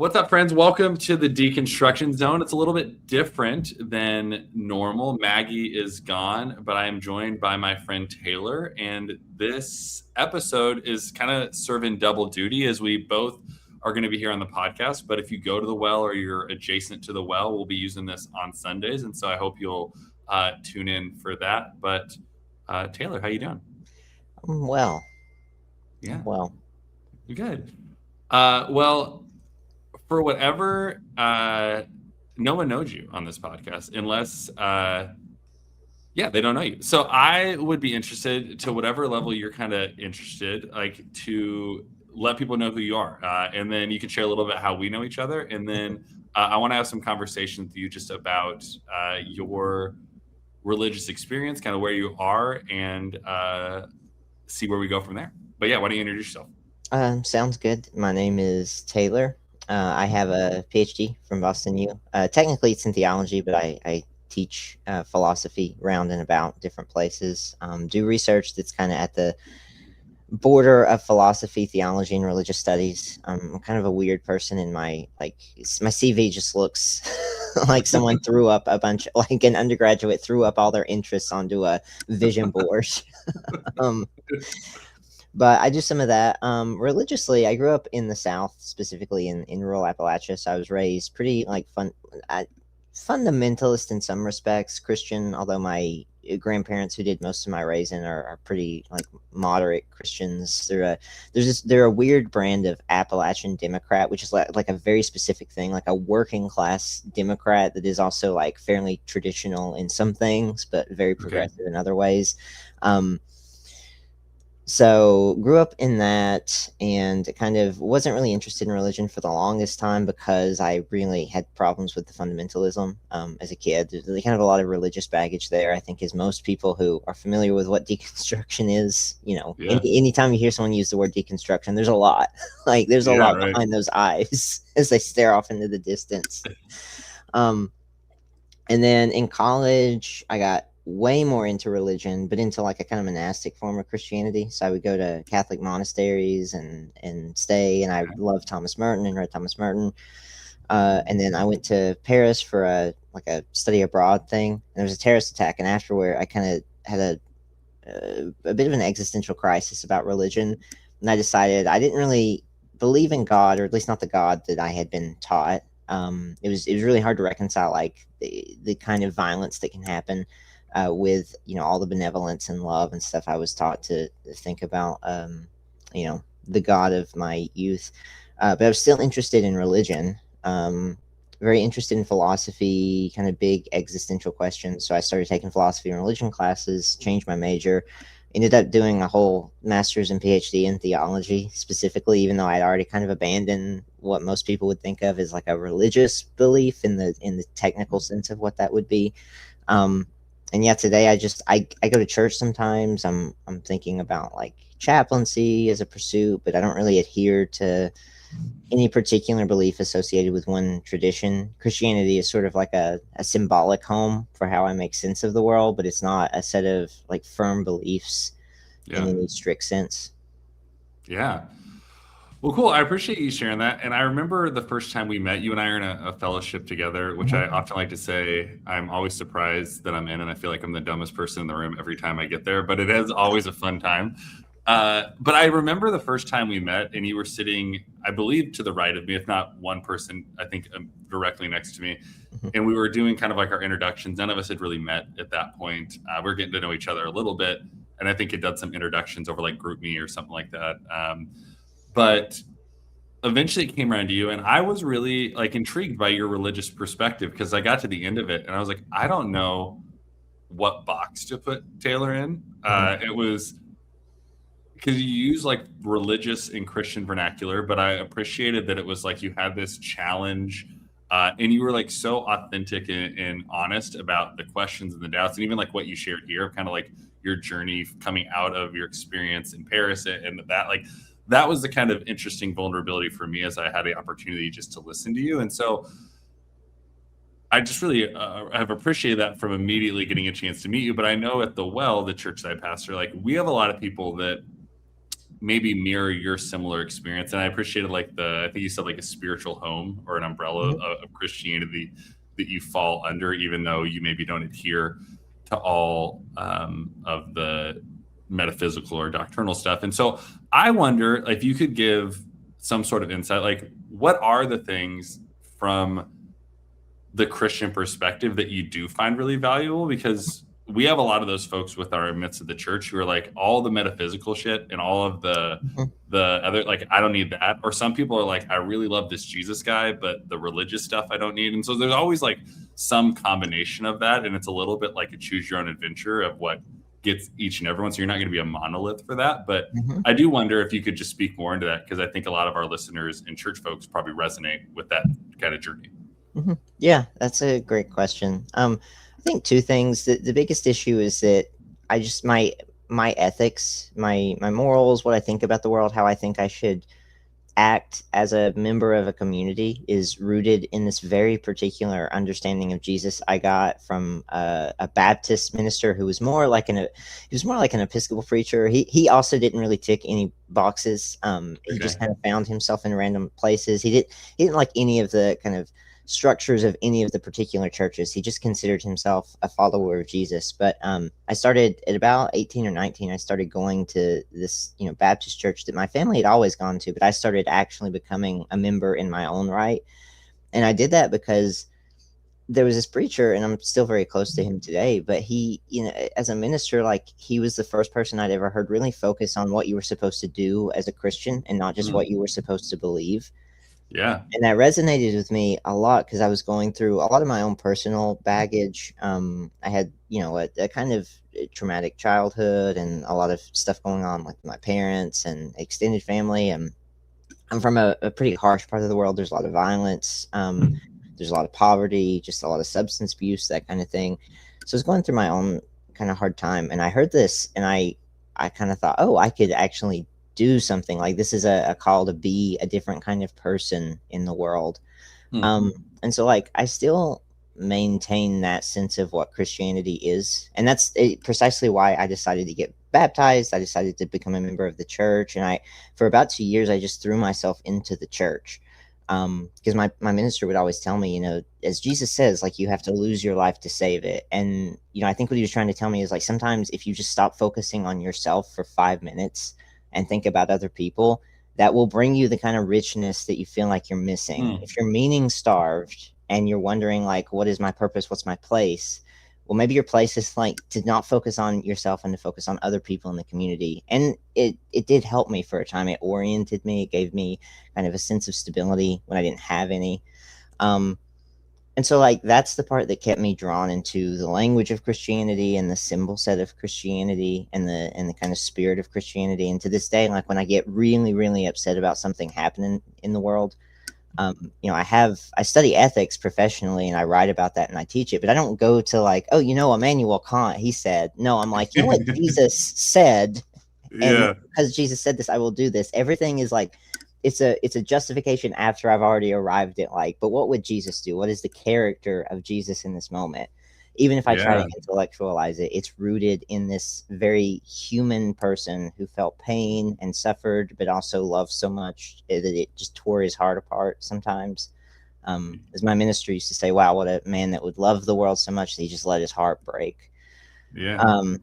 What's up, friends? Welcome to the Deconstruction Zone. It's a little bit different than normal. Maggie is gone, but I am joined by my friend Taylor. And this episode is kind of serving double duty as we both are going to be here on the podcast. But if you go to the well or you're adjacent to the well, we'll be using this on Sundays. And so I hope you'll tune in for that. But Taylor, how you doing? I'm well. Yeah, Well, you're good. Well, for whatever, no one knows you on this podcast unless, they don't know you. So I would be interested to whatever level you're kind of interested, like to let people know who you are. And then you can share a little bit how we know each other. And then I want to have some conversation with you just about your religious experience, kind of where you are, and see where we go from there. But yeah, why don't you introduce yourself? sounds good. My name is Taylor. I have a PhD from Boston U. Technically, it's in theology, but I teach philosophy around and about different places. Do research that's kind of at the border of philosophy, theology, and religious studies. I'm kind of a weird person in my CV just looks like someone threw up a bunch, like an undergraduate threw up all their interests onto a vision board. um, but I do some of that. Religiously, I grew up in the South, specifically in rural Appalachia. So I was raised pretty fundamentalist in some respects, Christian, although my grandparents who did most of my raising are pretty like moderate Christians. They're a weird brand of Appalachian Democrat, which is like a very specific thing, like a working class Democrat that is also like fairly traditional in some things, but very progressive in other ways. So grew up in that and kind of wasn't really interested in religion for the longest time because I really had problems with the fundamentalism as a kid. There's really kind of a lot of religious baggage there, I think, as most people who are familiar with what deconstruction is. Anytime you hear someone use the word deconstruction, there's a lot. Like there's a lot behind those eyes as they stare off into the distance. And then in college, I got way more into religion, but into like a kind of monastic form of Christianity. So I would go to Catholic monasteries and stay, and I loved Thomas Merton and read Thomas Merton. And then I went to Paris for a study abroad thing, and there was a terrorist attack, and afterward I kind of had a bit of an existential crisis about religion, and I decided I didn't really believe in God, or at least not the God that I had been taught. It was really hard to reconcile like the kind of violence that can happen with all the benevolence and love and stuff I was taught to think about the God of my youth, but I was still interested in religion, very interested in philosophy, kind of big existential questions. So I started taking philosophy and religion classes, changed my major, ended up doing a whole master's and PhD in theology specifically, even though I'd already kind of abandoned what most people would think of as like a religious belief in the technical sense of what that would be. And yeah, today I go to church sometimes. I'm thinking about like chaplaincy as a pursuit, but I don't really adhere to any particular belief associated with one tradition. Christianity is sort of like a symbolic home for how I make sense of the world, but it's not a set of like firm beliefs in any strict sense. Yeah. Well, cool. I appreciate you sharing that. And I remember the first time we met, you and I are in a fellowship together, which I often like to say, I'm always surprised that I'm in, and I feel like I'm the dumbest person in the room every time I get there, but it is always a fun time. But I remember the first time we met, and you were sitting, I believe, to the right of me, if not one person, I think directly next to me. And we were doing kind of like our introductions. None of us had really met at that point. We were getting to know each other a little bit. And I think it did some introductions over like GroupMe or something like that. But eventually it came around to you, and I was really like intrigued by your religious perspective because I got to the end of it and I was like, I don't know what box to put Taylor in. It was because you use like religious and Christian vernacular, but I appreciated that it was like you had this challenge, and you were like so authentic and honest about the questions and the doubts, and even like what you shared here, kind of like your journey coming out of your experience in Paris, and that was the kind of interesting vulnerability for me as I had the opportunity just to listen to you. And so I just really have appreciated that from immediately getting a chance to meet you. But I know at the Well, the church that I pastor, like we have a lot of people that maybe mirror your similar experience. And I appreciated like I think you said like a spiritual home or an umbrella Mhm. of Christianity that you fall under, even though you maybe don't adhere to all of the metaphysical or doctrinal stuff. And so I wonder if you could give some sort of insight, like what are the things from the Christian perspective that you do find really valuable? Because we have a lot of those folks with our midst of the church who are like all the metaphysical shit and all of Mhm. the other, like I don't need that. Or some people are like, I really love this Jesus guy, but the religious stuff I don't need. And so there's always like some combination of that, and it's a little bit like a choose your own adventure of what gets each and everyone. So you're not going to be a monolith for that. But Mhm. I do wonder if you could just speak more into that, because I think a lot of our listeners and church folks probably resonate with that kind of journey. Yeah, that's a great question. I think two things. The biggest issue is that I just my ethics, my morals, what I think about the world, how I think I should act as a member of a community is rooted in this very particular understanding of Jesus I got from a Baptist minister who was more like he was more like an Episcopal preacher. He also didn't really tick any boxes. He Okay. just kind of found himself in random places. He didn't like any of the kind of structures of any of the particular churches. He just considered himself a follower of Jesus. But I started at about 18 or 19. I started going to this, Baptist church that my family had always gone to, but I started actually becoming a member in my own right. And I did that because there was this preacher, and I'm still very close to him today, but he, as a minister, like he was the first person I'd ever heard really focus on what you were supposed to do as a Christian and not just Mm. what you were supposed to believe. Yeah. And that resonated with me a lot because I was going through a lot of my own personal baggage. I had, a kind of traumatic childhood and a lot of stuff going on with my parents and extended family. And I'm from a pretty harsh part of the world. There's a lot of violence. There's a lot of poverty, just a lot of substance abuse, that kind of thing. So I was going through my own kind of hard time, and I heard this, and I kind of thought, oh, I could actually do something. Like this is a call to be a different kind of person in the world. Hmm. And so like I still maintain that sense of what Christianity is, and that's precisely why I decided to get baptized. I decided to become a member of the church, and I for about 2 years I just threw myself into the church. Because my minister would always tell me, as Jesus says, like you have to lose your life to save it. And I think what he was trying to tell me is like sometimes if you just stop focusing on yourself for 5 minutes and think about other people, that will bring you the kind of richness that you feel like you're missing. Hmm. If you're meaning starved and you're wondering like, what is my purpose? What's my place? Well, maybe your place is like to not focus on yourself and to focus on other people in the community. And it did help me for a time. It oriented me. It gave me kind of a sense of stability when I didn't have any. Um, and so like that's the part that kept me drawn into the language of Christianity and the symbol set of Christianity and the kind of spirit of Christianity. And to this day, like when I get really, really upset about something happening in the world, I study ethics professionally and I write about that and I teach it, but I don't go to like, oh, Immanuel Kant, he said. No, I'm like, what Jesus said, and Yeah. because Jesus said this, I will do this. Everything is like it's a justification after I've already arrived at like, but what would Jesus do? What is the character of Jesus in this moment? Even if I try Yeah. to intellectualize it, it's rooted in this very human person who felt pain and suffered, but also loved so much that it just tore his heart apart sometimes. As my minister used to say, wow, what a man that would love the world so much that he just let his heart break. Yeah. Um,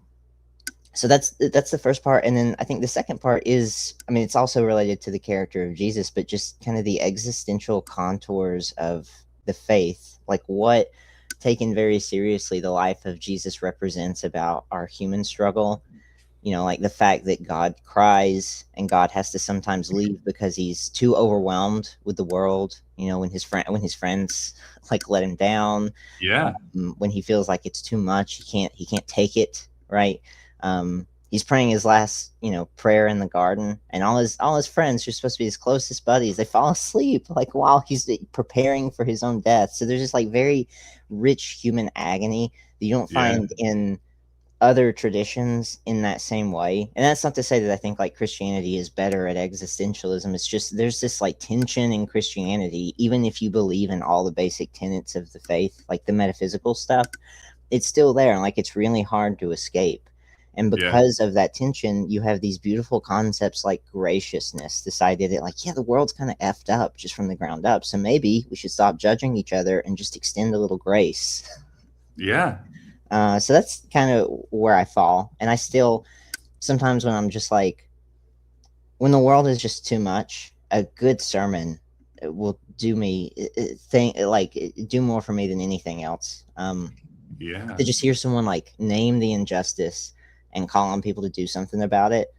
so that's the first part, and then I think the second part is, I mean, it's also related to the character of Jesus, but just kind of the existential contours of the faith, like what, taken very seriously, the life of Jesus represents about our human struggle. Like the fact that God cries and God has to sometimes leave because he's too overwhelmed with the world. When his friends like let him down, Yeah. when he feels like it's too much, he can't take it, right? He's praying his last prayer in the garden, and all his friends, who are supposed to be his closest buddies, they fall asleep like while he's preparing for his own death. So there's just like very rich human agony that you don't Yeah. find in other traditions in that same way. And that's not to say that I think like Christianity is better at existentialism. It's just there's this like tension in Christianity, even if you believe in all the basic tenets of the faith, like the metaphysical stuff, it's still there. And like it's really hard to escape. And Yeah. because of that tension, you have these beautiful concepts like graciousness, this idea that, like, yeah, the world's kind of effed up just from the ground up. So maybe we should stop judging each other and just extend a little grace. Yeah. So that's kind of where I fall. And I still, sometimes when I'm just like, when the world is just too much, a good sermon will do me do more for me than anything else. Yeah. To just hear someone like name the injustice and call on people to do something about it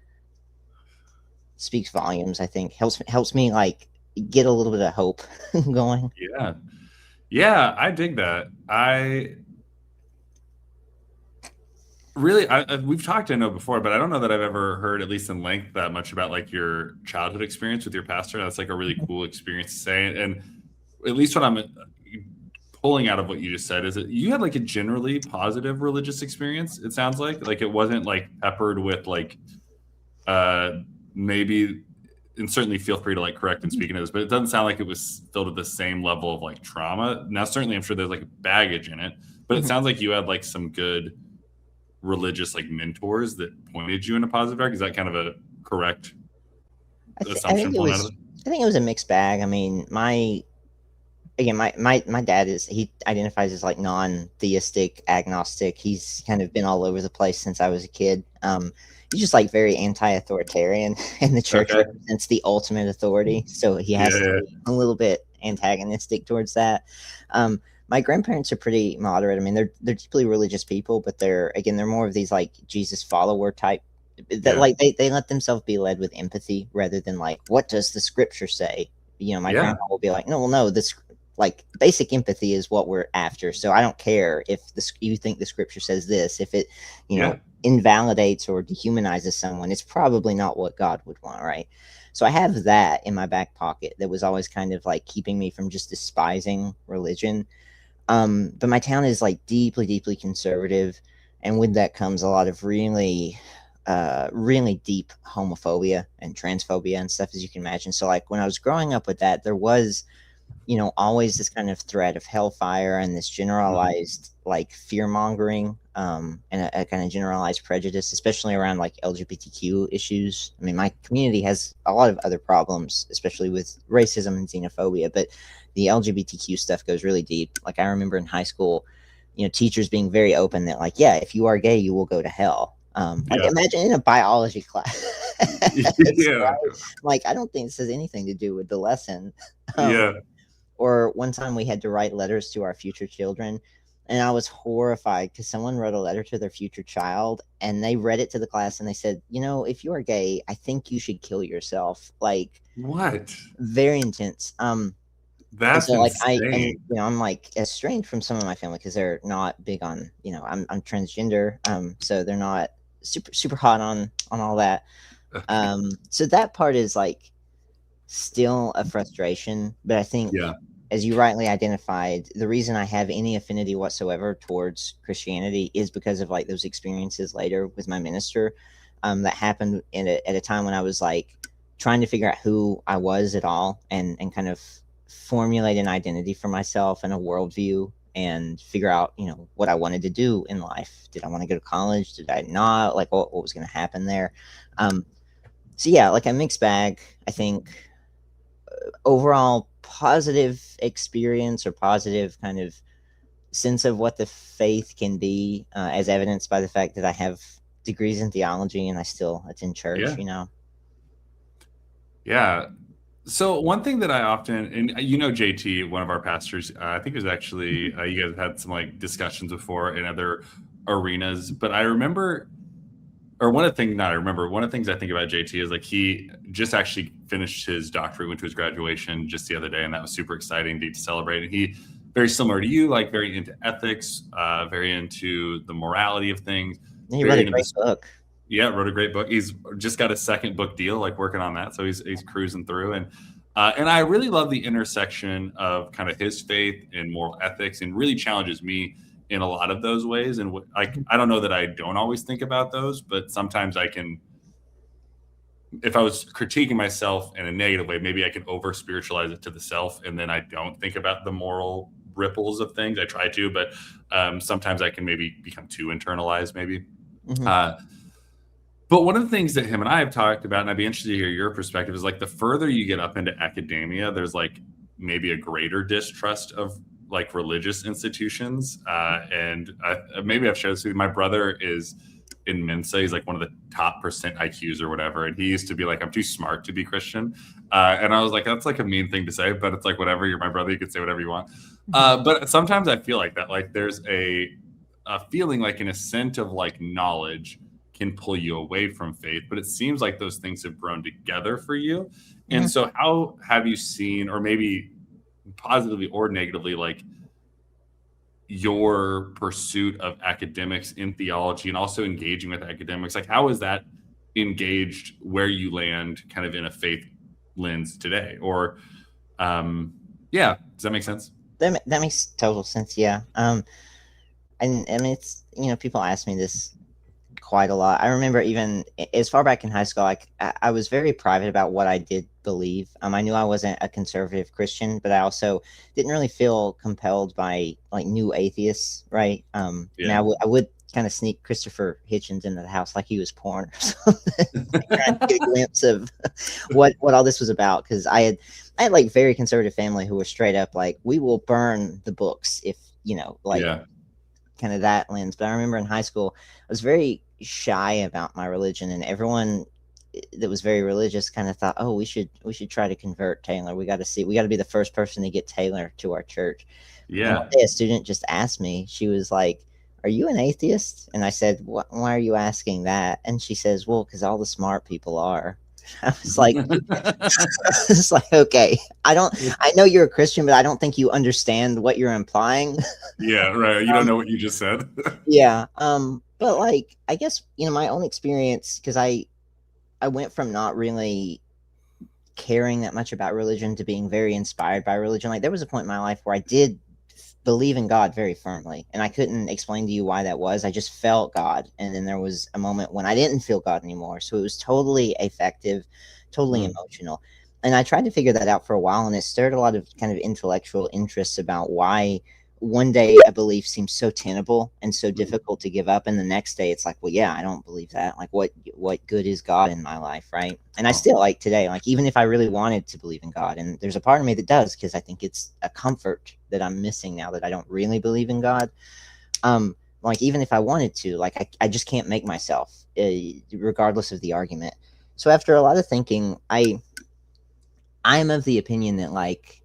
speaks volumes. I think helps me like get a little bit of hope going. Yeah. Yeah, I dig that. I really, we've talked, I know, before, but I don't know that I've ever heard, at least in length, that much about like your childhood experience with your pastor. That's like a really cool experience to say. And at least what I'm pulling out of what you just said is that you had like a generally positive religious experience. It sounds like it wasn't like peppered with like maybe, and certainly feel free to like correct and speak into this, but it doesn't sound like it was filled with the same level of like trauma. Now, certainly I'm sure there's like baggage in it, but it sounds like you had like some good religious like mentors that pointed you in a positive direction. Is that kind of a correct I think assumption it pulling out of was it? I think it was a mixed bag. I mean, my dad he identifies as like non-theistic, agnostic. He's kind of been all over the place since I was a kid. He's just like very anti-authoritarian, and the church Okay. represents the ultimate authority, so he has to Yeah. be a little bit antagonistic towards that. My grandparents are pretty moderate. I mean, they're deeply religious people, but they're more of these like Jesus follower type that Yeah. like they let themselves be led with empathy rather than like what does the scripture say. My Yeah. grandma will be like, no, well, no, this like basic empathy is what we're after. So I don't care if you think the scripture says this. If it, Yeah. invalidates or dehumanizes someone, it's probably not what God would want, right? So I have that in my back pocket that was always kind of like keeping me from just despising religion. But my town is like deeply, deeply conservative, and with that comes a lot of really deep homophobia and transphobia and stuff, as you can imagine. So like when I was growing up with that, there was always this kind of threat of hellfire and this Mhm. generalized like fear mongering, and a kind of generalized prejudice, especially around like LGBTQ issues. I mean, my community has a lot of other problems, especially with racism and xenophobia, but the LGBTQ stuff goes really deep. Like I remember in high school, teachers being very open that like, yeah, if you are gay, you will go to hell. Like Yeah. imagine in a biology class. Yeah. Right? Like I don't think this has anything to do with the lesson. Um, Yeah. or one time we had to write letters to our future children, and I was horrified because someone wrote a letter to their future child and they read it to the class and they said, if you are gay, I think you should kill yourself. Like What? very intense. And That's so like insane. I'm like estranged from some of my family because they're not big on, I'm transgender. So they're not super super hot on all that. Okay. So that part is like still a frustration, but I think, Yeah. as you rightly identified, the reason I have any affinity whatsoever towards Christianity is because of like those experiences later with my minister, that happened at a time when I was like trying to figure out who I was at all, and kind of formulate an identity for myself and a worldview and figure out, what I wanted to do in life. Did I want to go to college? Did I not? Like what was going to happen there? Um, so yeah, like a mixed bag. I think overall positive experience or positive kind of sense of what the faith can be, as evidenced by the fact that I have degrees in theology and I still attend church, Yeah. Yeah. So one thing that I often, and JT, one of our pastors, I think it was actually, you guys have had some like discussions before in other arenas, but I remember, or one of the things, not I remember, one of the things I think about JT is like he just actually finished his doctorate, went to his graduation just the other day, and that was super exciting to celebrate. And he, very similar to you, like very into ethics, very into the morality of things, And he wrote very a into great this. book. Yeah, wrote a great book. He's just got a second book deal, like working on that, so he's cruising through. And I really love the intersection of kind of his faith and moral ethics, and really challenges me in a lot of those ways. And I don't know that I don't always think about those, but sometimes I can, if I was critiquing myself in a negative way, maybe I can over spiritualize it to the self, and then I don't think about the moral ripples of things. I try to, but sometimes I can maybe become too internalized, maybe. Hmm. Uh, But one of the things that him and I have talked about, and I'd be interested to hear your perspective, is like the further you get up into academia, there's like maybe a greater distrust of like religious institutions. And maybe I've shared this with you. My brother is in Mensa. He's like one of the top percent IQs or whatever. And he used to be like, I'm too smart to be Christian. And I was like, that's like a mean thing to say, but it's like, whatever, you're my brother, you can say whatever you want. But sometimes I feel like that, like there's a feeling like an ascent of like knowledge can pull you away from faith, but it seems like those things have grown together for you. And so how have you seen, or maybe positively or negatively, like your pursuit of academics in theology and also engaging with academics, like how is that engaged where you land kind of in a faith lens today? Or yeah, does that make sense? That makes total sense. Yeah. And I mean, it's, people ask me this quite a lot. I remember even as far back in high school, like I was very private about what I did believe. I knew I wasn't a conservative Christian, but I also didn't really feel compelled by like new atheists, right? Now I would kind of sneak Christopher Hitchens into the house like he was porn or something, trying to get a glimpse of what all this was about, because I had like very conservative family who were straight up like, we will burn the books if kind of that lens. But I remember in high school, I was very shy about my religion, and everyone that was very religious kind of thought, oh, we should try to convert Taylor. We got to be the first person to get Taylor to our church. And one day a student just asked me, she was like, are you an atheist? And I said, why are you asking that? And she says, well, because all the smart people are. I was like, it's like, okay, I know you're a Christian, but I don't think you understand what you're implying. Yeah, right. You don't know what you just said. Yeah. But like, I guess, my own experience, because I went from not really caring that much about religion to being very inspired by religion. Like there was a point in my life where I did believe in God very firmly, and I couldn't explain to you why that was. I just felt God. And then there was a moment when I didn't feel God anymore. So it was totally affective, totally emotional. And I tried to figure that out for a while, and it stirred a lot of kind of intellectual interests about why one day a belief seems so tenable and so difficult to give up, and the next day it's like, well, yeah, I don't believe that. Like what good is God in my life, right? And I still, like today, like even if I really wanted to believe in God, and there's a part of me that does, because I think it's a comfort that I'm missing now that I don't really believe in God. Like even if I wanted to, like I just can't make myself, regardless of the argument. So after a lot of thinking, I'm of the opinion that like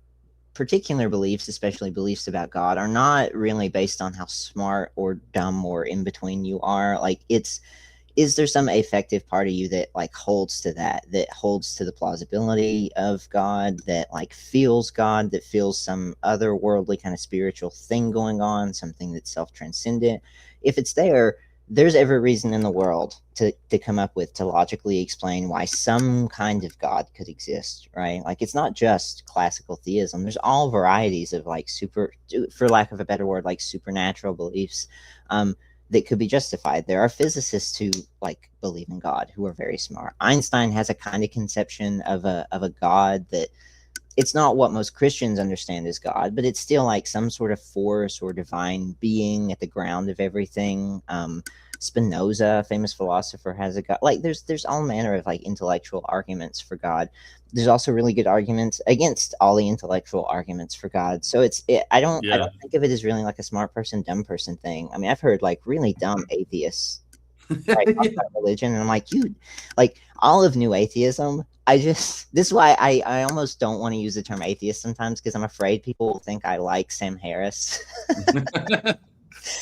particular beliefs, especially beliefs about God, are not really based on how smart or dumb or in between you are. Like is there some affective part of you that like holds to that holds to the plausibility of God, that like feels God, that feels some otherworldly kind of spiritual thing going on, something that's self-transcendent? If it's there's every reason in the world to come up with, to logically explain why some kind of God could exist, right? Like it's not just classical theism. There's all varieties of like for lack of a better word, like supernatural beliefs that could be justified. There are physicists who like believe in God who are very smart. Einstein has a kind of conception of a God that it's not what most Christians understand as God, but it's still like some sort of force or divine being at the ground of everything. Spinoza, a famous philosopher, has a God. Like there's all manner of like intellectual arguments for God. There's also really good arguments against all the intellectual arguments for God. So I don't think of it as really like a smart person, dumb person thing. I mean, I've heard like really dumb atheists talk about religion, and I'm like, dude, like all of new atheism. This is why I almost don't want to use the term atheist sometimes, because I'm afraid people will think I like Sam Harris.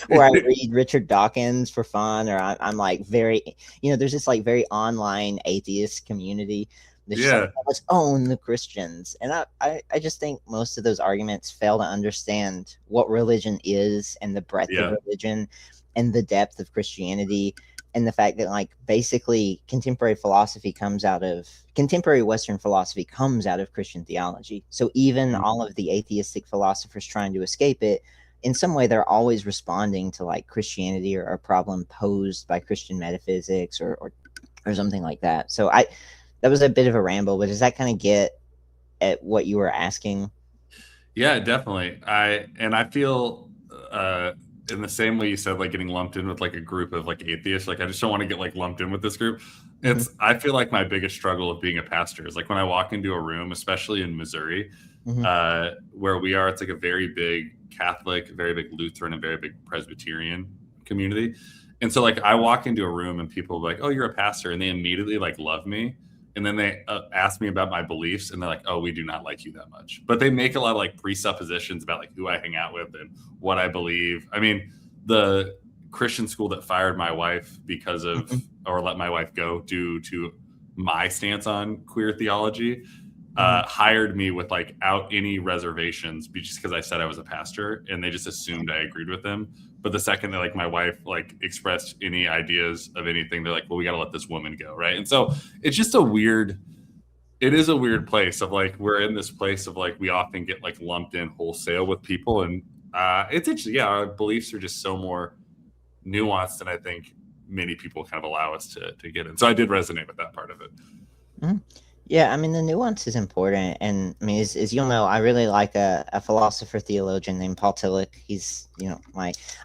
Or I read Richard Dawkins for fun, or I'm like very, there's this like very online atheist community that's just like, let's own the Christians. And I just think most of those arguments fail to understand what religion is, and the breadth of religion, and the depth of Christianity, and the fact that like basically contemporary Western philosophy comes out of Christian theology. So even all of the atheistic philosophers trying to escape it, in some way they're always responding to like Christianity or a problem posed by Christian metaphysics or something like that. So that was a bit of a ramble, but does that kind of get at what you were asking? Yeah, definitely. I feel in the same way you said, like getting lumped in with like a group of like atheists, like I just don't want to get like lumped in with this group. Hmm. I feel like my biggest struggle of being a pastor is like when I walk into a room, especially in Missouri, Hmm. where we are, it's like a very big Catholic, very big Lutheran, and very big Presbyterian community. And so like I walk into a room and people are like, "Oh, you're a pastor," and they immediately like love me. And then they ask me about my beliefs, and they're like, "Oh, we do not like you that much." But they make a lot of like presuppositions about like who I hang out with and what I believe. I mean, the Christian school that fired my wife because of, Hmm. or let my wife go due to my stance on queer theology, Hmm. hired me without any reservations just because I said I was a pastor, and they just assumed I agreed with them. But the second that like my wife like expressed any ideas of anything, they're like, "Well, we got to let this woman go," right? And so it's just it is a weird place of like we're in this place of like we often get like lumped in wholesale with people, and it's interesting. Yeah, our beliefs are just so more nuanced than I think many people kind of allow us to get in. So I did resonate with that part of it. Hmm. Yeah, I mean, the nuance is important. And I mean, as you'll know, I really like a philosopher theologian named Paul Tillich. He's,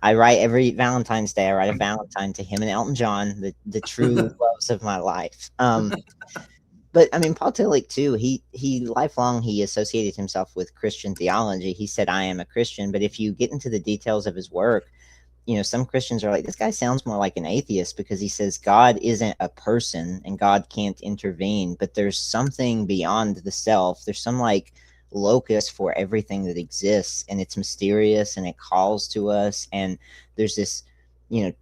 I write every Valentine's Day, I write a Valentine to him and Elton John, the true loves of my life. But I mean, Paul Tillich too, he lifelong, he associated himself with Christian theology. He said, "I am a Christian." But if you get into the details of his work, some Christians are like, this guy sounds more like an atheist because he says God isn't a person and God can't intervene, but there's something beyond the self. There's some like locus for everything that exists, and it's mysterious and it calls to us. And there's this, you know,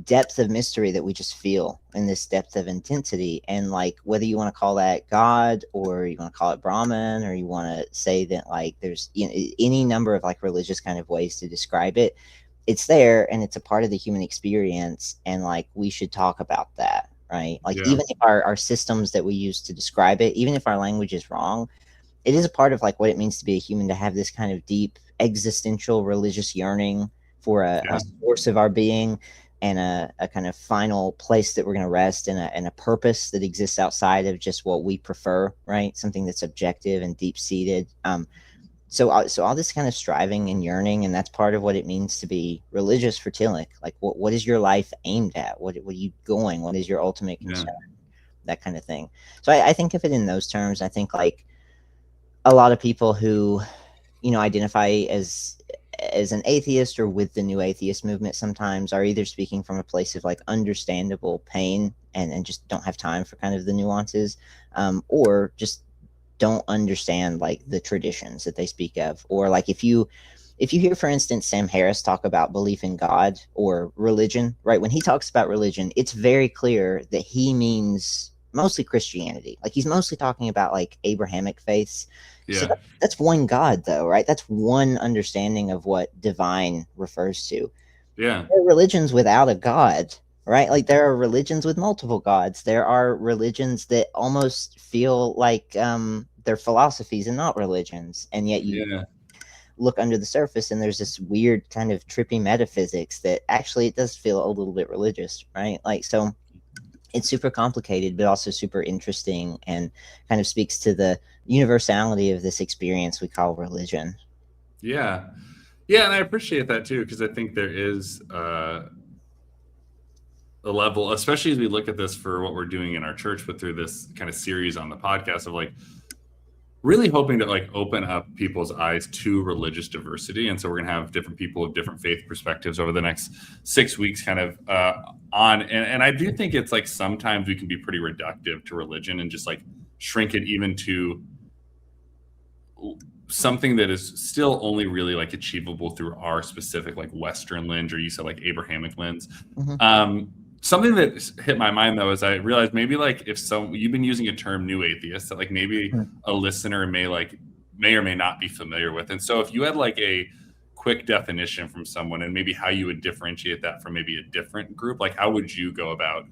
depth of mystery that we just feel, and this depth of intensity. And like, whether you want to call that God, or you want to call it Brahman, or you want to say that like there's any number of like religious kind of ways to describe it, it's there and it's a part of the human experience. And like, we should talk about that, right? Like, Yeah, even if our systems that we use to describe it, even if our language is wrong, it is a part of like what it means to be a human, to have this kind of deep existential religious yearning for yeah, a source of our being, and a kind of final place that we're going to rest, and a purpose that exists outside of just what we prefer, right? Something that's objective and deep seated. So all this kind of striving and yearning, and that's part of what it means to be religious for Tillich. Like, what is your life aimed at? What are you going? What is your ultimate yeah, concern? That kind of thing. So I think of it in those terms. I think like a lot of people who identify as an atheist, or with the new atheist movement, sometimes are either speaking from a place of like understandable pain, and just don't have time for kind of the nuances, or just don't understand like the traditions that they speak of. Or like, if you hear, for instance, Sam Harris talk about belief in God or religion, right? When he talks about religion, it's very clear that he means mostly Christianity. Like, he's mostly talking about like Abrahamic faiths. So yeah, that's one God, though, right? That's one understanding of what divine refers to. yeah, There are religions without a God, right? Like, there are religions with multiple gods. There are religions that almost feel like they're philosophies and not religions, and yet you yeah. look under the surface and there's this weird kind of trippy metaphysics that actually it does feel a little bit religious, right? Like, so it's super complicated, but also super interesting, and kind of speaks to the universality of this experience we call religion. Yeah. Yeah, and I appreciate that too, because I think there is a level, especially as we look at this for what we're doing in our church, but through this kind of series on the podcast of like really hoping to like open up people's eyes to religious diversity. And so we're going to have different people with different faith perspectives over the next 6 weeks kind of on. And I do think it's like sometimes we can be pretty reductive to religion and just like shrink it even to something that is still only really like achievable through our specific like Western lens, or you said like Abrahamic lens. Mm-hmm. Something that hit my mind though is I realized maybe like if you've been using a term new atheist that like maybe a listener may or may not be familiar with. And so if you had like a quick definition from someone and maybe how you would differentiate that from maybe a different group, like how would you go about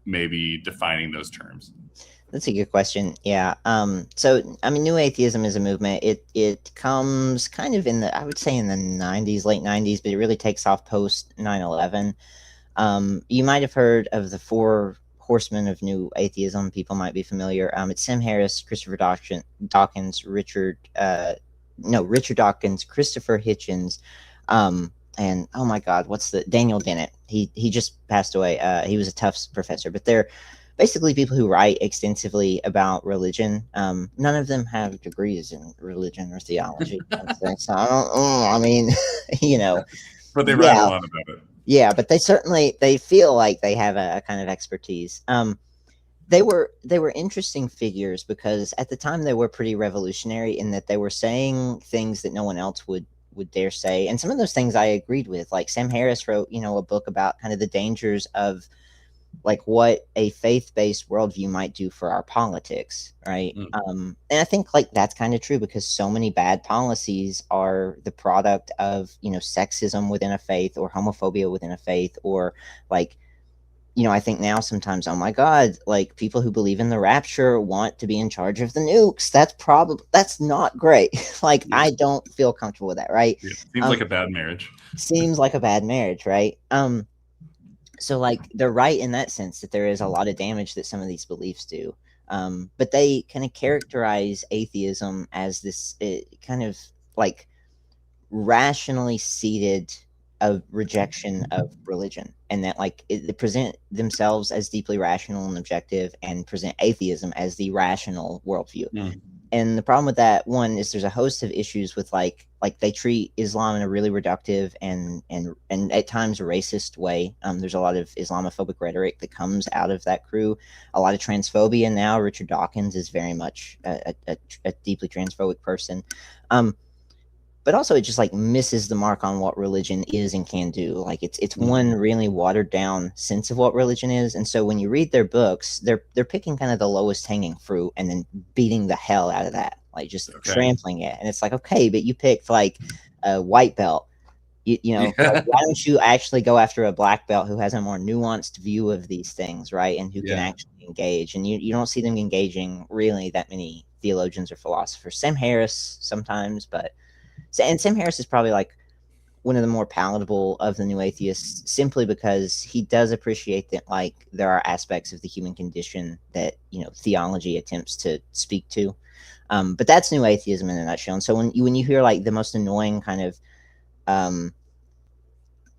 maybe defining those terms? That's a good question. Yeah. So I mean, New Atheism is a movement. It comes kind of in the, I would say, in the '90s, late '90s, but it really takes off post 9/11. You might have heard of the four horsemen of New Atheism. People might be familiar. It's Sam Harris, Christopher Dawkins, Richard Dawkins, Christopher Hitchens, and oh my God, what's the Daniel Dennett? He just passed away. He was a Tufts professor, but they're basically people who write extensively about religion. None of them have degrees in religion or theology. So I mean, you know, But they write a yeah, lot about it. yeah, but they feel like they have a kind of expertise. They were interesting figures because at the time they were pretty revolutionary in that they were saying things that no one else would dare say, and some of those things I agreed with. Like Sam Harris wrote, a book about kind of the dangers of like what a faith-based worldview might do for our politics, right? Mm. And I think like that's kind of true because so many bad policies are the product of sexism within a faith or homophobia within a faith or like I think now sometimes, oh my God, like people who believe in the rapture want to be in charge of the nukes. That's not great. Like Yeah. I don't feel comfortable with that, right? Yeah. Seems Um, like a bad marriage. seems like a bad marriage, right? So like they're right in that sense that there is a lot of damage that some of these beliefs do. But they kind of characterize atheism as this kind of like rationally seated a rejection of religion, and that like they present themselves as deeply rational and objective and present atheism as the rational worldview. Mm. And the problem with that one is there's a host of issues with like they treat Islam in a really reductive and at times racist way. There's a lot of Islamophobic rhetoric that comes out of that crew, a lot of transphobia. Now Richard Dawkins is very much a deeply transphobic person. But also it just like misses the mark on what religion is and can do. Like it's Mm. one really watered down sense of what religion is. And so when you read their books, they're picking kind of the lowest hanging fruit and then beating the hell out of that, like just Okay. trampling it. And it's like, okay, but you picked like a white belt. Like, Yeah. why don't you actually go after a black belt who has a more nuanced view of these things, right? And who can Yeah. actually engage. And you don't see them engaging really that many theologians or philosophers. Sam Harris sometimes, but and Sam Harris is probably like one of the more palatable of the new atheists simply because he does appreciate that like there are aspects of the human condition that theology attempts to speak to. But that's new atheism in a nutshell. And so when you hear like the most annoying kind of um,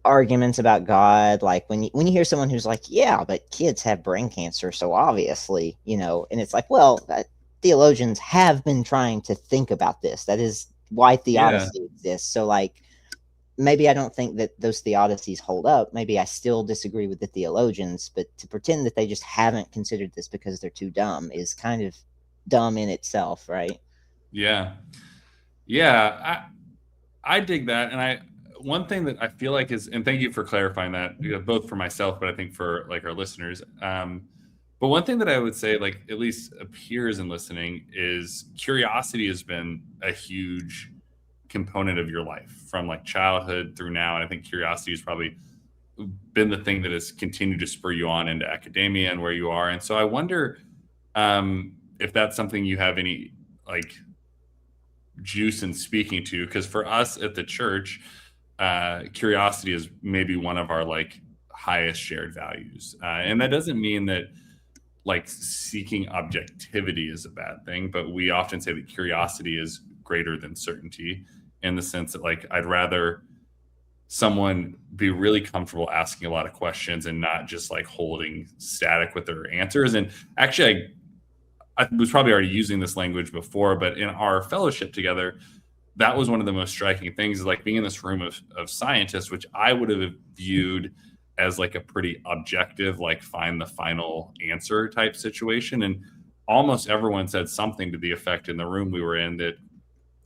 arguments about God, like when you hear someone who's like, yeah, but kids have brain cancer, so obviously, and it's like, well, theologians have been trying to think about this. That is why Yeah. theodicy exists. So like maybe I don't think that those theodicies hold up. Maybe I still disagree with the theologians, but to pretend that they just haven't considered this because they're too dumb is kind of dumb in itself, right? Yeah. Yeah. I dig that. And one thing that I feel like is, and thank you for clarifying that, both for myself, but I think for like our listeners. But one thing that I would say, like at least appears in listening, is curiosity has been a huge component of your life from like childhood through now. And I think curiosity has probably been the thing that has continued to spur you on into academia and where you are. And so I wonder if that's something you have any like juice in speaking to, because for us at the church, curiosity is maybe one of our like highest shared values, and that doesn't mean that like seeking objectivity is a bad thing, but we often say that curiosity is greater than certainty, in the sense that like I'd rather someone be really comfortable asking a lot of questions and not just like holding static with their answers. And actually I was probably already using this language before, but in our fellowship together, that was one of the most striking things, is like being in this room of scientists, which I would have viewed as like a pretty objective, like find the final answer type situation. And almost everyone said something to the effect in the room we were in that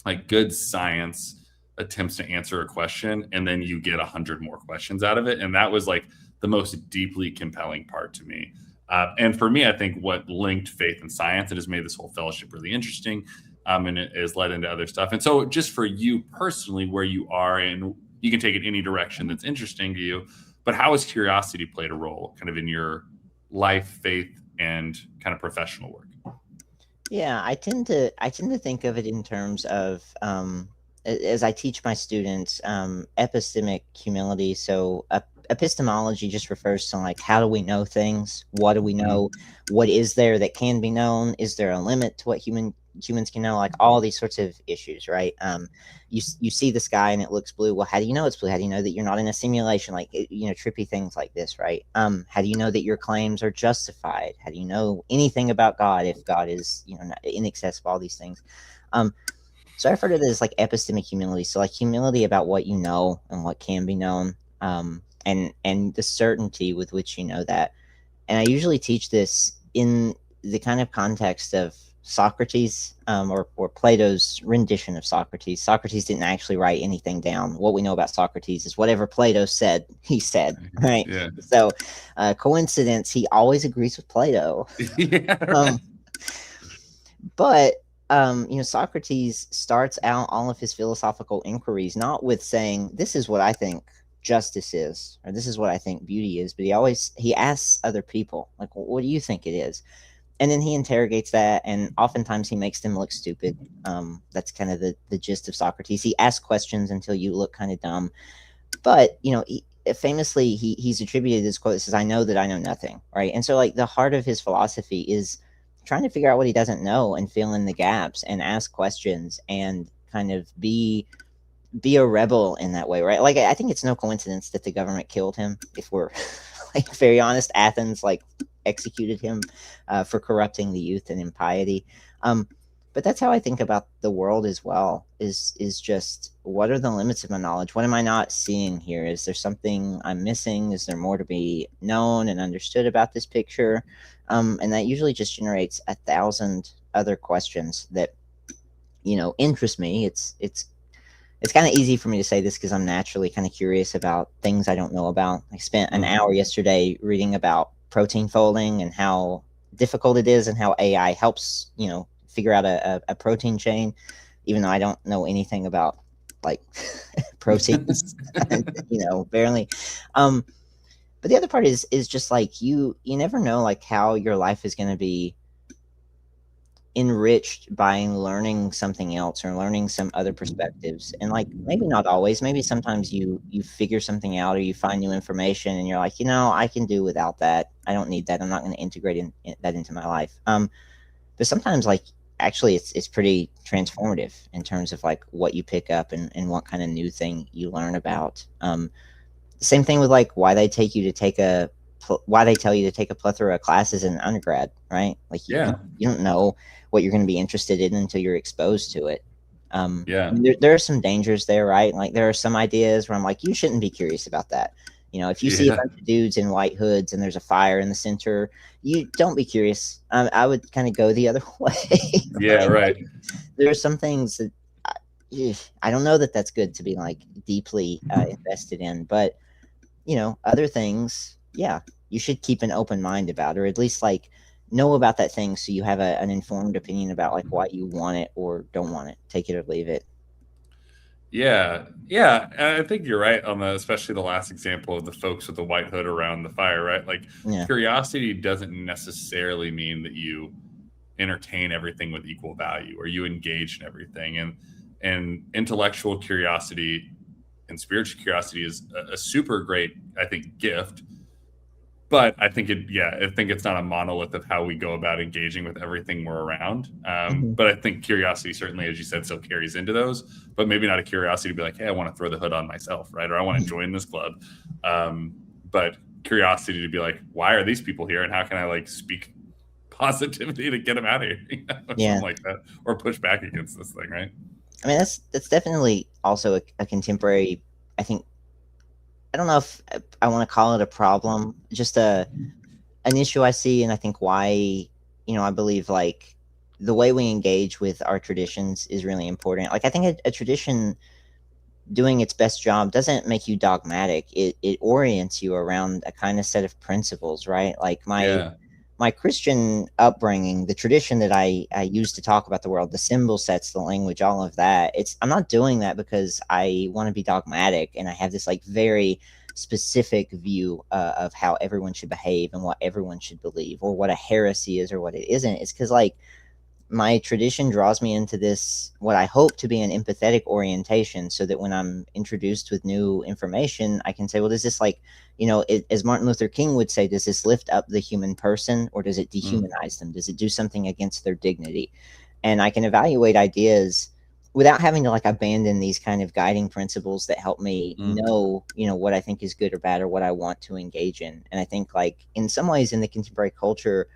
like good science attempts to answer a question and then you get 100 more questions out of it. And that was like the most deeply compelling part to me. And for me, I think what linked faith and science, it has made this whole fellowship really interesting, and it has led into other stuff. And so just for you personally, where you are, and you can take it any direction that's interesting to you, but how has curiosity played a role kind of in your life, faith, and kind of professional work? Yeah, I tend to think of it in terms of as I teach my students epistemic humility. So epistemology just refers to like how do we know things? What do we Mm. know? What is there that can be known? Is there a limit to what humans can know like all these sorts of issues, right? You see the sky and it looks blue. Well, how do you know it's blue? How do you know that you're not in a simulation? Like trippy things like this, right? How do you know that your claims are justified? How do you know anything about God if God is not inaccessible? All these things. So I refer to this as like epistemic humility. So like humility about what you know and what can be known, and the certainty with which you know that. And I usually teach this in the kind of context of Socrates, or Plato's rendition of Socrates. Socrates didn't actually write anything down. What we know about Socrates is whatever Plato said, he said, right? Yeah. So, coincidence, he always agrees with Plato. Yeah. Um, but Socrates starts out all of his philosophical inquiries not with saying, this is what I think justice is, or this is what I think beauty is, but he asks other people, like, well, what do you think it is? And then he interrogates that, and oftentimes he makes them look stupid. That's kind of the gist of Socrates. He asks questions until you look kind of dumb. But famously, he's attributed this quote that says, "I know that I know nothing." Right, and so like the heart of his philosophy is trying to figure out what he doesn't know and fill in the gaps and ask questions and kind of be a rebel in that way, right? Like I think it's no coincidence that the government killed him. If we're like very honest, Athens like executed him for corrupting the youth and impiety. But that's how I think about the world as well. Is just what are the limits of my knowledge? What am I not seeing here? Is there something I'm missing? Is there more to be known and understood about this picture? And that usually just generates 1,000 other questions that interest me. It's kind of easy for me to say this because I'm naturally kind of curious about things I don't know about. I spent an hour yesterday reading about protein folding and how difficult it is and how AI helps, figure out a protein chain, even though I don't know anything about like proteins, barely. But the other part is just like you never know like how your life is going to be enriched by learning something else or learning some other perspectives. And like maybe not always, maybe sometimes you figure something out or you find new information and you're like, I can do without that. I don't need that. I'm not going to integrate that into my life. But sometimes like actually it's pretty transformative in terms of like what you pick up and what kind of new thing you learn about. Same thing with like why they tell you to take a plethora of classes in undergrad, right? Like you don't know what you're going to be interested in until you're exposed to it. There are some dangers there, right? Like there are some ideas where I'm like, you shouldn't be curious about that. If you see a bunch of dudes in white hoods and there's a fire in the center, you don't be curious. I would kind of go the other way. Right. Like, there are some things that I don't know that that's good to be like deeply invested in, but other things, you should keep an open mind about, or at least like know about that thing so you have an informed opinion about like why you want it or don't want it. Take it or leave it. Yeah. And I think you're right on especially the last example of the folks with the white hood around the fire, right? Like curiosity doesn't necessarily mean that you entertain everything with equal value or you engage in everything. And intellectual curiosity and spiritual curiosity is a super great, I think, gift. But I think it's not a monolith of how we go about engaging with everything we're around. But I think curiosity certainly, as you said, still carries into those, but maybe not a curiosity to be like, hey, I want to throw the hood on myself, right? Or I want to join this club. But curiosity to be like, why are these people here? And how can I like speak positivity to get them out of here? Something like that. Or push back against this thing, right? I mean, that's definitely also a contemporary, I think, I don't know if I want to call it a problem, just an issue I see, and I think why, I believe like the way we engage with our traditions is really important. Like I think a tradition doing its best job doesn't make you dogmatic. It orients you around a kind of set of principles, right? Like my Christian upbringing, the tradition that I use to talk about the world, the symbol sets, the language, all of that. I'm not doing that because I want to be dogmatic and I have this like very specific view of how everyone should behave and what everyone should believe or what a heresy is or what it isn't. It's because like my tradition draws me into this, what I hope to be an empathetic orientation, so that when I'm introduced with new information, I can say, well, does this like, as Martin Luther King would say, does this lift up the human person or does it dehumanize them? Does it do something against their dignity? and I can evaluate ideas without having to like abandon these kind of guiding principles that help me know, what I think is good or bad or what I want to engage in. And I think like in some ways in the contemporary culture,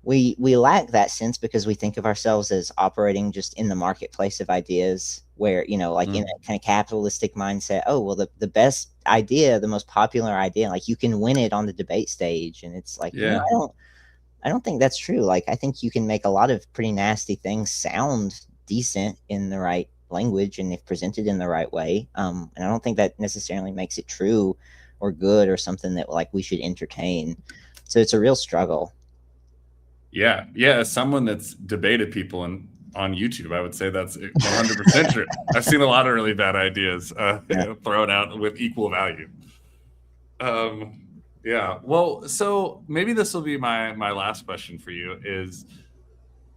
we lack that sense because we think of ourselves as operating just in the marketplace of ideas where, like in a kind of capitalistic mindset, oh, well, the best idea, the most popular idea, like you can win it on the debate stage. And it's like, Yeah. I don't think that's true. Like, I think you can make a lot of pretty nasty things sound decent in the right language and if presented in the right way. And I don't think that necessarily makes it true or good or something that like we should entertain. So it's a real struggle. Yeah. As someone that's debated people on YouTube, I would say that's 100% true. I've seen a lot of really bad ideas thrown out with equal value. Yeah. Well, so maybe this will be my last question for you is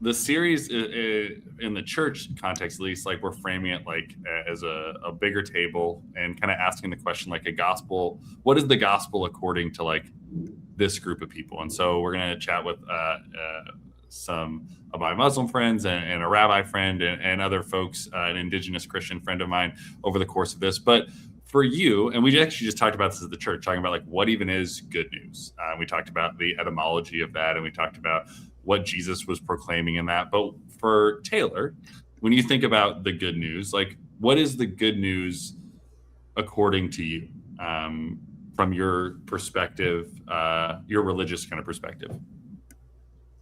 the series in the church context, at least, like we're framing it like as a bigger table and kind of asking the question like a gospel, what is the gospel according to like this group of people? And so we're going to chat with some of my Muslim friends and a rabbi friend and other folks, an indigenous Christian friend of mine over the course of this. But for you, and we actually just talked about this at the church, talking about like what even is good news. We talked about the etymology of that, and we talked about what Jesus was proclaiming in that. But for Taylor, when you think about the good news, like what is the good news according to you, from your perspective, your religious kind of perspective?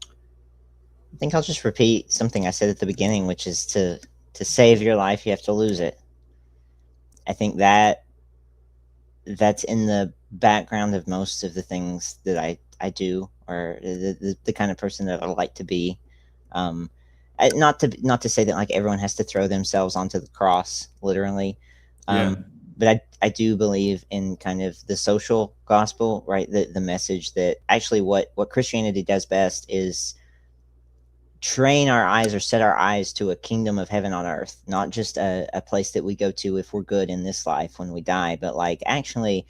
I think I'll just repeat something I said at the beginning, which is to save your life, you have to lose it. I think that's in the background of most of the things that I do, or the kind of person that I like to be. Not to say that like everyone has to throw themselves onto the cross, literally. But I do believe in kind of the social gospel, right? The message that actually what Christianity does best is train our eyes or set our eyes to a kingdom of heaven on earth, not just a place that we go to if we're good in this life when we die, but like actually,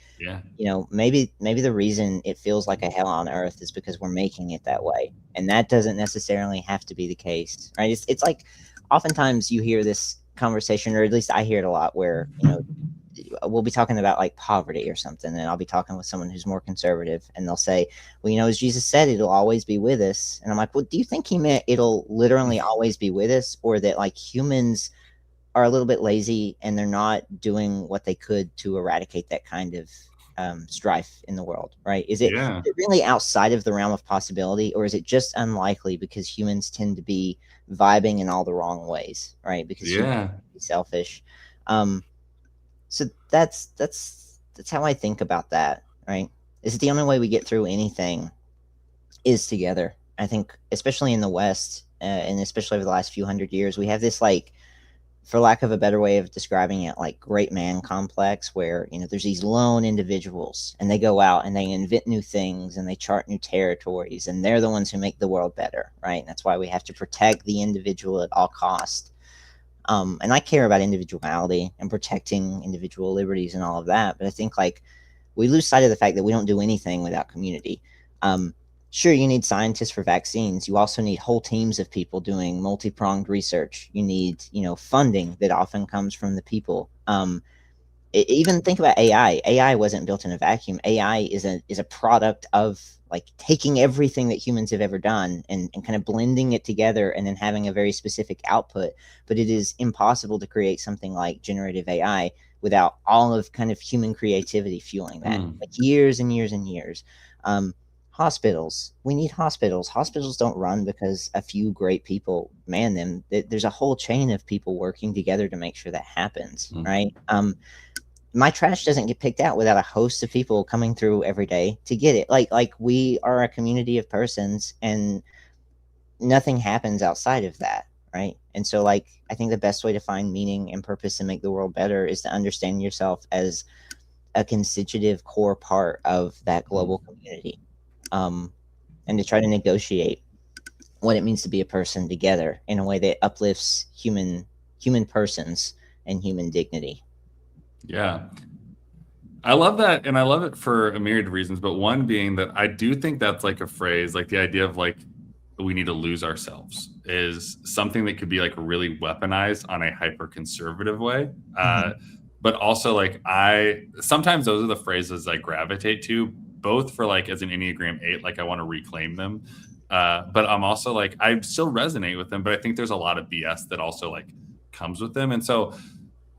maybe the reason it feels like a hell on earth is because we're making it that way. And that doesn't necessarily have to be the case, right? It's like oftentimes you hear this conversation, or at least I hear it a lot, where, we'll be talking about like poverty or something, and I'll be talking with someone who's more conservative, and they'll say, well, as Jesus said, it'll always be with us. And I'm like, well, do you think he meant it'll literally always be with us, or that like humans are a little bit lazy and they're not doing what they could to eradicate that kind of strife in the world, right? Is it really outside of the realm of possibility, or is it just unlikely because humans tend to be vibing in all the wrong ways, right? Because humans can be selfish. So that's how I think about that, right? Is the only way we get through anything is together. I think, especially in the West, and especially over the last few hundred years, we have this, like, for lack of a better way of describing it, like great man complex, where there's these lone individuals, and they go out and they invent new things and they chart new territories, and they're the ones who make the world better, right? And that's why we have to protect the individual at all cost. And I care about individuality and protecting individual liberties and all of that. But I think like we lose sight of the fact that we don't do anything without community. Sure, you need scientists for vaccines. You also need whole teams of people doing multi-pronged research. You need, funding that often comes from the people. Even think about AI. AI wasn't built in a vacuum. AI is a product of like taking everything that humans have ever done and kind of blending it together and then having a very specific output. But it is impossible to create something like generative AI without all of kind of human creativity fueling that. Like years and years and years. Hospitals. We need hospitals. Hospitals don't run because a few great people man them. There's a whole chain of people working together to make sure that happens, right? My trash doesn't get picked out without a host of people coming through every day to get it. Like we are a community of persons, and nothing happens outside of that, right? And so like I think the best way to find meaning and purpose and make the world better is to understand yourself as a constitutive core part of that global community, and to try to negotiate what it means to be a person together in a way that uplifts human persons and human dignity. Yeah. I love that, and I love it for a myriad of reasons, but one being that I do think that's like a phrase, like the idea of like we need to lose ourselves is something that could be like really weaponized on a hyper conservative way. But also like sometimes those are the phrases I gravitate to, both for like as an Enneagram 8, like I want to reclaim them. But I'm also like, I still resonate with them, but I think there's a lot of BS that also like comes with them. And so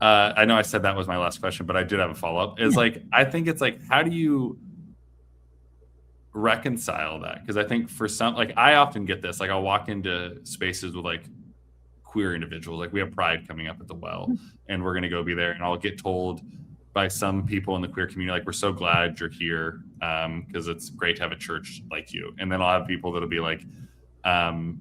I know I said that was my last question, but I did have a follow-up. Is like, I think it's like, how do you reconcile that? Because I think for some, like I often get this, like I'll walk into spaces with like queer individuals, like we have Pride coming up at the Well, and we're going to go be there, and I'll get told by some people in the queer community, like, we're so glad you're here because it's great to have a church like you. And then I'll have people that'll be like,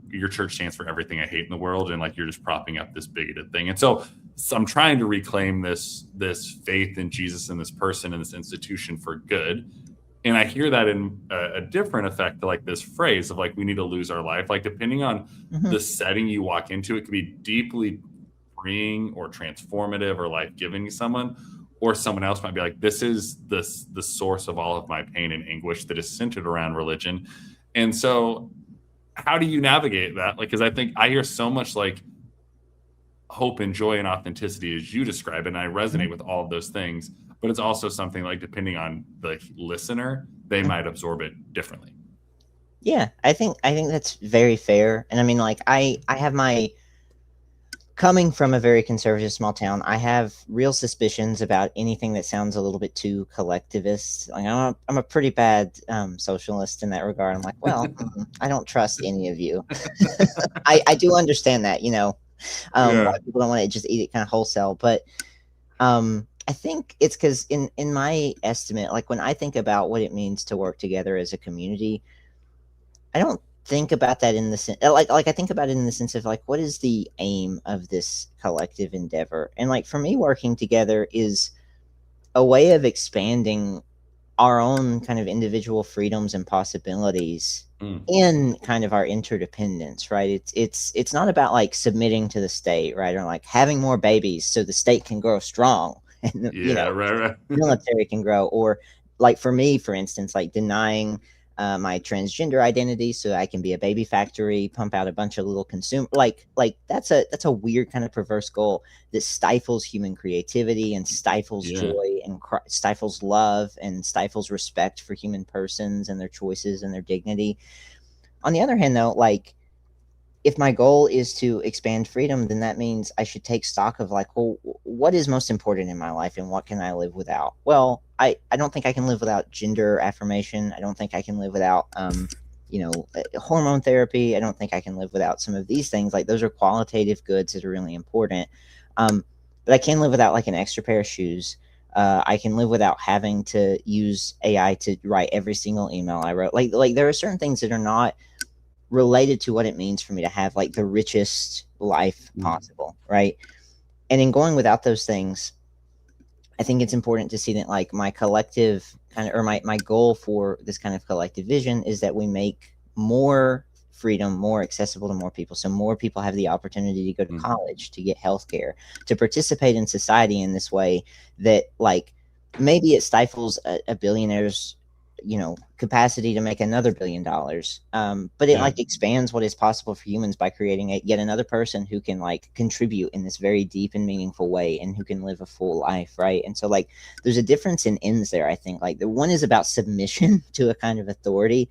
your church stands for everything I hate in the world, and like you're just propping up this bigoted thing. And so I'm trying to reclaim this faith in Jesus and this person and this institution for good. And I hear that in a different effect to like this phrase of like, we need to lose our life. Like depending on the setting you walk into, it could be deeply freeing or transformative or life-giving to someone, or someone else might be like, this is the source of all of my pain and anguish that is centered around religion. And so how do you navigate that? Like, because I think I hear so much like hope and joy and authenticity as you describe it, and I resonate with all of those things, but it's also something like depending on the listener, they might absorb it differently. Yeah, I think that's very fair. And I mean, like I have my, coming from a very conservative small town, I have real suspicions about anything that sounds a little bit too collectivist. Like I'm a pretty bad socialist in that regard. I'm like, well, I don't trust any of you. I do understand that, why people don't want to just eat it kind of wholesale, but I think it's because in my estimate, like when I think about what it means to work together as a community, I don't think about that in the sense like I think about it in the sense of like, what is the aim of this collective endeavor? And like for me, working together is a way of expanding our own kind of individual freedoms and possibilities in kind of our interdependence, right? It's not about like submitting to the state, right? Or like having more babies so the state can grow strong and right. military can grow. Or like for me, for instance, like denying my transgender identity so I can be a baby factory, pump out a bunch of little consumer, like that's a weird kind of perverse goal that stifles human creativity and stifles joy and stifles love and stifles respect for human persons and their choices and their dignity. On the other hand, though, like if my goal is to expand freedom, then that means I should take stock of like, well, what is most important in my life and what can I live without? Well, I don't think I can live without gender affirmation. I don't think I can live without, hormone therapy. I don't think I can live without some of these things. Like those are qualitative goods that are really important. But I can live without like an extra pair of shoes. I can live without having to use AI to write every single email I wrote. Like there are certain things that are not related to what it means for me to have like the richest life possible, right? And in going without those things, I think it's important to see that like my collective kind of, or my goal for this kind of collective vision is that we make more freedom more accessible to more people, so more people have the opportunity to go to college, to get healthcare, to participate in society in this way that like maybe it stifles a billionaire's capacity to make another $1 billion, but it like expands what is possible for humans by creating yet another person who can like contribute in this very deep and meaningful way and who can live a full life, right? And so like there's a difference in ends there. I think like the one is about submission to a kind of authority,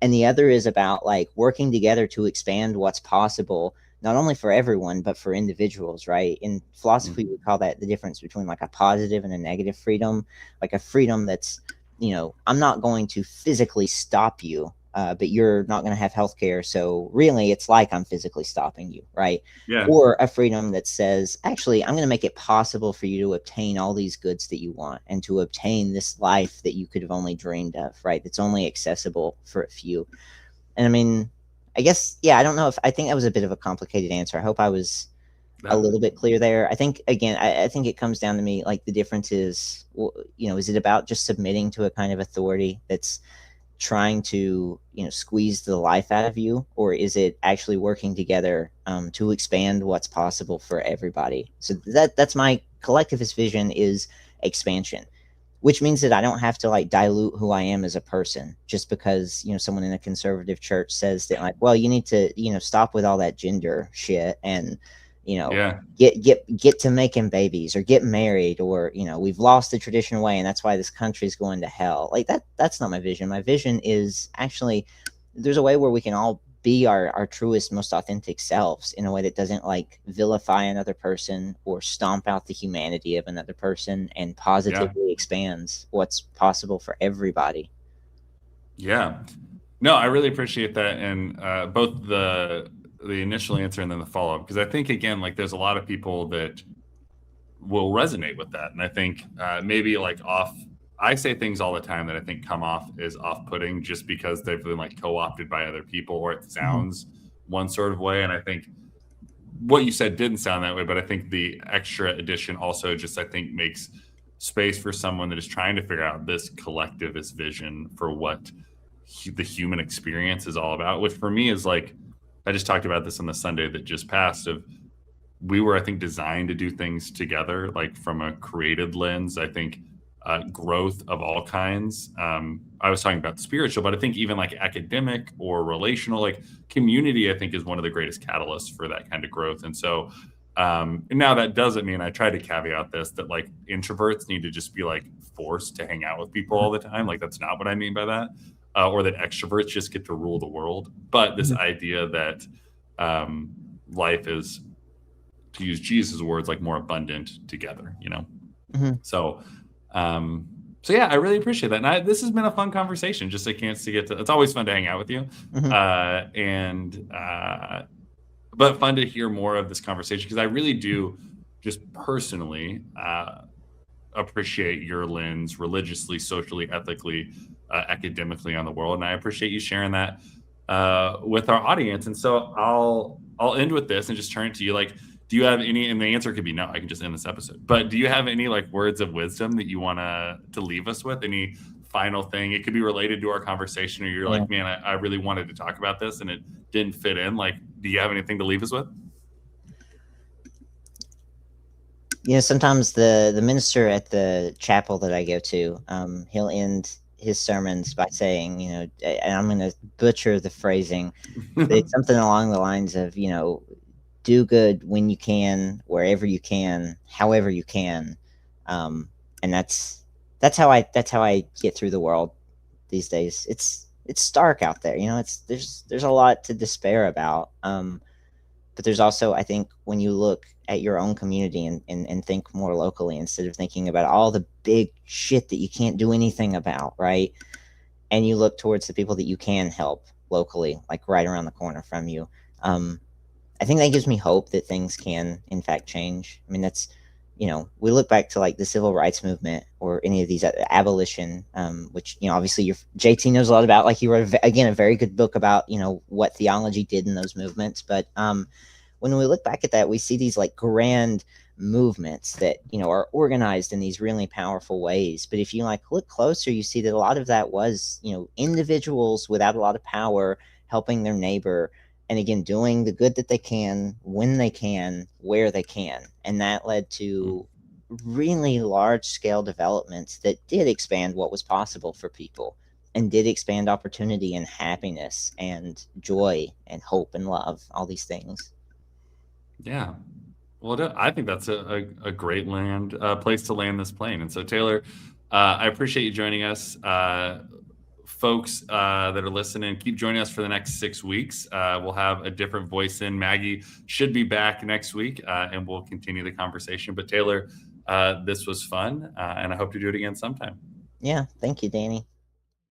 and the other is about like working together to expand what's possible, not only for everyone but for individuals, right? In philosophy we call that the difference between like a positive and a negative freedom. Like a freedom that's, I'm not going to physically stop you, but you're not going to have healthcare. So really, it's like I'm physically stopping you, right? Yeah. Or a freedom that says, actually, I'm going to make it possible for you to obtain all these goods that you want and to obtain this life that you could have only dreamed of, right? That's only accessible for a few. And I mean, I guess, I don't know I think that was a bit of a complicated answer. I hope I was a little bit clear there. I think, again, I think it comes down to me, like the difference is, is it about just submitting to a kind of authority that's trying to, squeeze the life out of you, or is it actually working together to expand what's possible for everybody? So that's my collectivist vision, is expansion. which means that I don't have to like dilute who I am as a person just because, someone in a conservative church says that like, well, you need to, stop with all that gender shit and, Yeah. get to making babies or get married, or, we've lost the traditional way and that's why this country's going to hell. Like that's not my vision. My vision is actually there's a way where we can all be our truest, most authentic selves in a way that doesn't like vilify another person or stomp out the humanity of another person, and Yeah. positively expands what's possible for everybody. Yeah. No, I really appreciate that. And both the initial answer and then the follow-up, because I think, again, like there's a lot of people that will resonate with that. And I think maybe like I say things all the time that I think come off as off-putting just because they've been like co-opted by other people, or it sounds one sort of way. And I think what you said didn't sound that way, but I think the extra addition also just, I think, makes space for someone that is trying to figure out this collectivist vision for what the human experience is all about, which for me is like, I just talked about this on the Sunday that just passed, of we were, I think, designed to do things together, like from a created lens. I think growth of all kinds. I was talking about spiritual, but I think even like academic or relational, like community, I think is one of the greatest catalysts for that kind of growth. And so now that doesn't mean, I try to caveat this, that like introverts need to just be like forced to hang out with people all the time. Like that's not what I mean by that. Or that extroverts just get to rule the world. But this idea that life is, to use Jesus' words, like more abundant together, So, yeah, I really appreciate that. And this has been a fun conversation, just a chance to it's always fun to hang out with you. But fun to hear more of this conversation, because I really do just personally appreciate your lens religiously, socially, ethically, academically on the world. And I appreciate you sharing that with our audience. And so I'll end with this and just turn it to you. Like, do you have any, and the answer could be no, I can just end this episode, but do you have any like words of wisdom that you want to leave us with? Any final thing? It could be related to our conversation, or you're like, man, I really wanted to talk about this and it didn't fit in. Like, do you have anything to leave us with? Sometimes the minister at the chapel that I go to, he'll end his sermons by saying, and I'm going to butcher the phrasing, it's something along the lines of, do good when you can, wherever you can, however you can, and that's how I get through the world these days. It's stark out there, there's a lot to despair about, but there's also, I think, when you look at your own community and think more locally instead of thinking about all the big shit that you can't do anything about, right? And you look towards the people that you can help locally, like right around the corner from you. I think that gives me hope that things can, in fact, change. I mean, that's, we look back to like the civil rights movement or any of these abolition, which, obviously JT knows a lot about. Like he wrote, again, a very good book about, what theology did in those movements. But when we look back at that, we see these like grand movements that, are organized in these really powerful ways. But if you like look closer, you see that a lot of that was, individuals without a lot of power helping their neighbor, and again, doing the good that they can, when they can, where they can. And that led to really large scale developments that did expand what was possible for people, and did expand opportunity and happiness and joy and hope and love, all these things. Yeah. Well, I think that's a great place to land this plane. And so, Taylor, I appreciate you joining us. Folks that are listening, keep joining us for the next 6 weeks. We'll have a different voice in. Maggie should be back next week, and we'll continue the conversation. But Taylor, this was fun, and I hope to do it again sometime. Yeah, thank you, Danny.